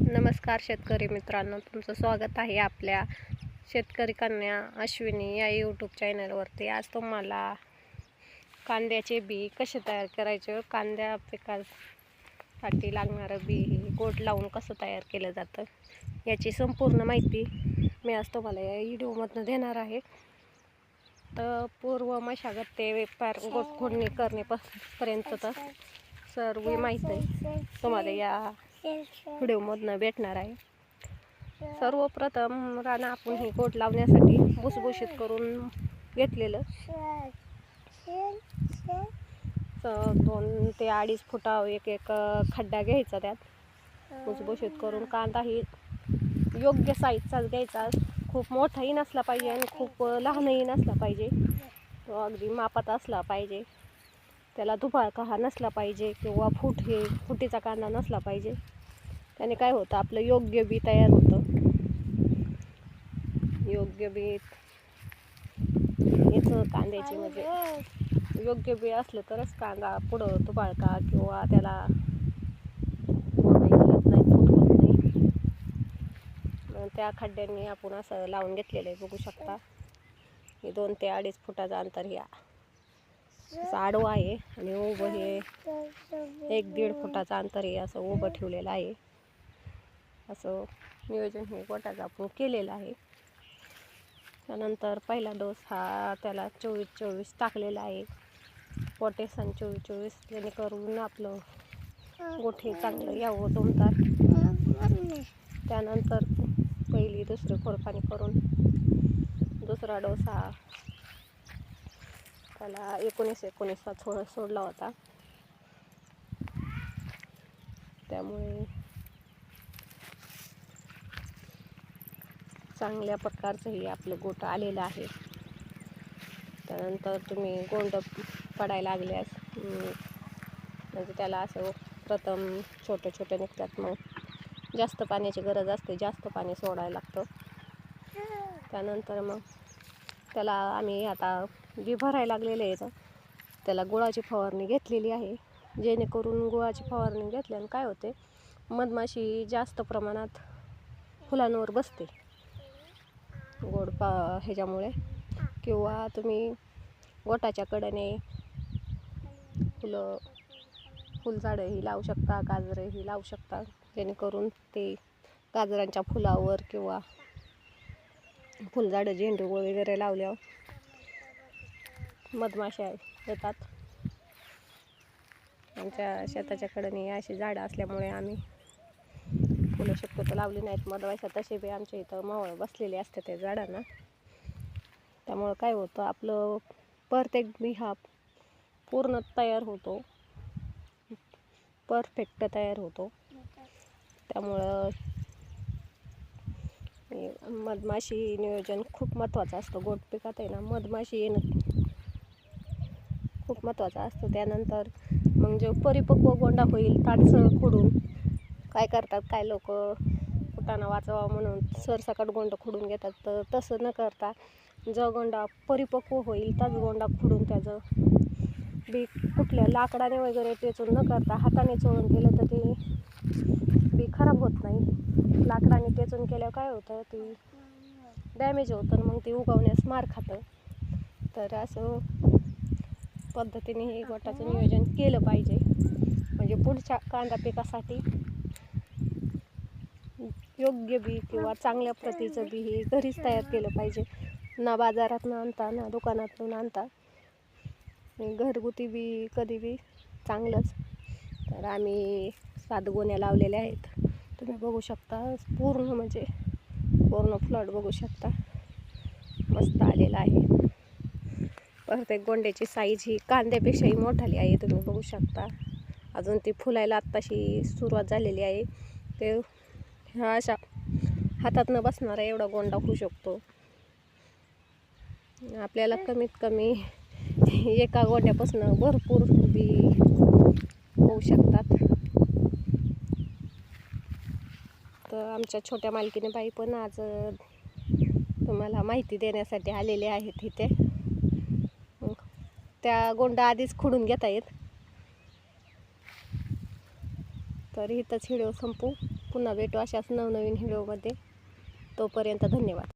नमस्कार शेतकरी मित्रांनो, तुमचं स्वागत आहे आपल्या शेतकरी कन्या अश्विनी या यूट्यूब चॅनलवरती। आज तुम्हाला कांद्याचे बी कसे तयार करायचे, कांद्या पिकासाठी लागणारं बी गोट लावून कसं तयार केलं जातं याची संपूर्ण माहिती मी आज तुम्हाला या व्हिडिओमधून देणार आहे। तर पूर्व मशागत ते व्यापार गोट खोडणी करण्यापर्यंत तर सर्व माहिती तुम्हाला या व्हिडिओमधून भेटणार आहे। सर्वप्रथम रान आपण हे गोट लावण्यासाठी भुसभुशीत करून घेतलेलं 2 ते 2.5 फुटा एक खड्डा घ्यायचा, त्यात भुसभुशीत करून कांदा ही योग्य साईजचाच घ्यायचा, खूप मोठाही नसला पाहिजे आणि खूप लहानही नसला पाहिजे, तो अगदी मापात असला पाहिजे। त्याला दुबाळका हा नसला पाहिजे किंवा फुटीचा कांदा नसला पाहिजे। त्याने काय होतं, आपलं योग्य बी तयार होतं। योग्य बी याचं कांद्याची म्हणजे योग्य बी असलं तरच कांदा पुढं दुबाळका किंवा त्याला फुट होत नाही। त्या खड्ड्यांनी आपण असं लावून घेतलेलं आहे, बघू शकता। हे 2 ते 2.5 फुटाचं अंतर या असं आडवं आहे आणि उभं हे 1-1.5 फुटाचं अंतर हे असं उभं ठेवलेलं आहे। असं नियोजन हे गोटाचं आपण केलेलं आहे। त्यानंतर पहिला डोस हा त्याला 24-24 टाकलेला आहे, पोटॅश आणि 24-24, जेणेकरून आपलं गोट हे चांगलं यावं जमतात। त्यानंतर पहिली दुसरी खोडपाणी करून दुसरा डोस हा त्याला 19-19 सोडला होता। त्यामुळे चांगल्या प्रकारचं हे आपलं गोट आलेलं आहे। त्यानंतर तुम्ही गोंड पडायला लागल्यास म्हणजे त्याला असं प्रथम छोटे निघतात, मग जास्त पाण्याची गरज असते, जास्त पाणी सोडायला लागतं। त्यानंतर मग त्याला आम्ही आता बी भरायला लागलेलं आहे, त्याला गुळाची फवारणी घेतलेली आहे, जेणेकरून गुळाची फवारणी घेतल्याने काय होते, मधमाशी जास्त प्रमाणात फुलांवर बसते ह्याच्यामुळे। किंवा तुम्ही गोटाच्या कडेने फुलझाडं ही लावू शकता, गाजरं ही लावू शकता, जेणेकरून ते गाजरांच्या फुलावर किंवा फुलझाडं झेंडू वगैरे लावल्यावर मधमाशा येतात। आमच्या शेताच्या कडेने अशी झाडं असल्यामुळे आम्ही फुलं शक्यतो लावली नाहीत। मधमाशा तसे बी आमच्या इथं मावळ बसलेले असते त्या झाडांना। त्यामुळं काय होतं, आपलं प्रत्येक बी हा पूर्ण तयार होतो, परफेक्ट तयार होतो। त्यामुळं मधमाशी नियोजन खूप महत्त्वाचं असतं। गोट पिकात आहे ना, मधमाशी येणं खूप महत्त्वाचं असतं। त्यानंतर मग जो परिपक्व गोंडा होईल, ताटसं खोडून काय करतात, काय लोक फुटाणा वाचावा म्हणून सरसकट गोंड खोडून घेतात, तर तसं न करता जो गोंडा परिपक्व होईल त्याच गोंडा खोडून त्याचं बी कुठल्या लाकडाने वगैरे टेचून न करता हाताने चोळून केलं तर ते बी खराब होत नाही। लाकडाने टेचून केल्यावर काय होतं, ती डॅमेज होतं, मग ती उगवण्यास मार खातं। तर असं पद्धतीने हे गोटाचं नियोजन केलं पाहिजे, म्हणजे पुढच्या कांदा पिकासाठी योग्य बी किंवा चांगल्या प्रतीचं बी हे घरीच तयार केलं पाहिजे, ना बाजारातून आणता ना दुकानातून आणता। घरगुती बी कधी बी चांगलंच। तर आम्ही 7 गोण्या लावलेल्या आहेत, तुम्ही बघू शकता। पूर्ण फ्लॉट बघू शकता, मस्त आलेला आहे। प्रत्येक गोंड्याची साईज ही कांद्यापेक्षाही मोठाली आहे, तुम्ही बघू शकता। अजून ती फुलायला आत्ताशी सुरुवात झालेली आहे। ते हा अशा हातात न बसणारा एवढा गोंडा होऊ शकतो। आपल्याला कमीत कमी एका गोंड्यापासून भरपूर बी होऊ शकतात। तर आमच्या छोट्या मालकीने बाई पण आज तुम्हाला माहिती देण्यासाठी आलेले आहेत इथे। त्या गोंडा आधीच खोडून घेता येत। तर इथंच व्हिडिओ संपू। पुन्हा भेटू अशाच नवनवीन व्हिडिओमध्ये. तोपर्यंत धन्यवाद.